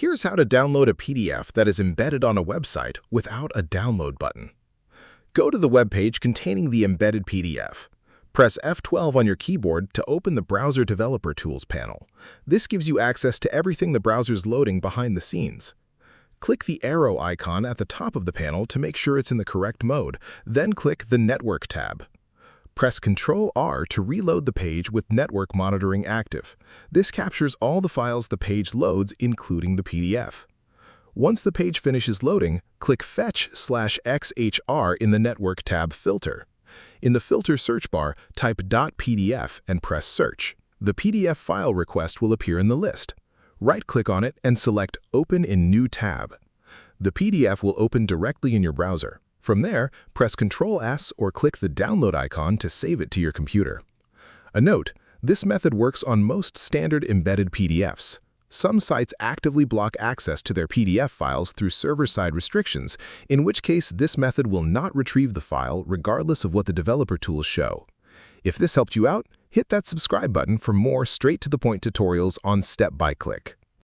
Here's how to download a PDF that is embedded on a website without a download button. Go to the web page containing the embedded PDF. Press F12 on your keyboard to open the Browser Developer Tools panel. This gives you access to everything the browser's loading behind the scenes. Click the arrow icon at the top of the panel to make sure it's in the correct mode, then click the Network tab. Press Ctrl-R to reload the page with Network Monitoring active. This captures all the files the page loads, including the PDF. Once the page finishes loading, click Fetch/XHR in the Network tab filter. In the filter search bar, type .pdf and press Search. The PDF file request will appear in the list. Right-click on it and select Open in New tab. The PDF will open directly in your browser. From there, press Ctrl-S or click the download icon to save it to your computer. A note, this method works on most standard embedded PDFs. Some sites actively block access to their PDF files through server-side restrictions, in which case this method will not retrieve the file regardless of what the developer tools show. If this helped you out, hit that subscribe button for more straight-to-the-point tutorials on Step by Click.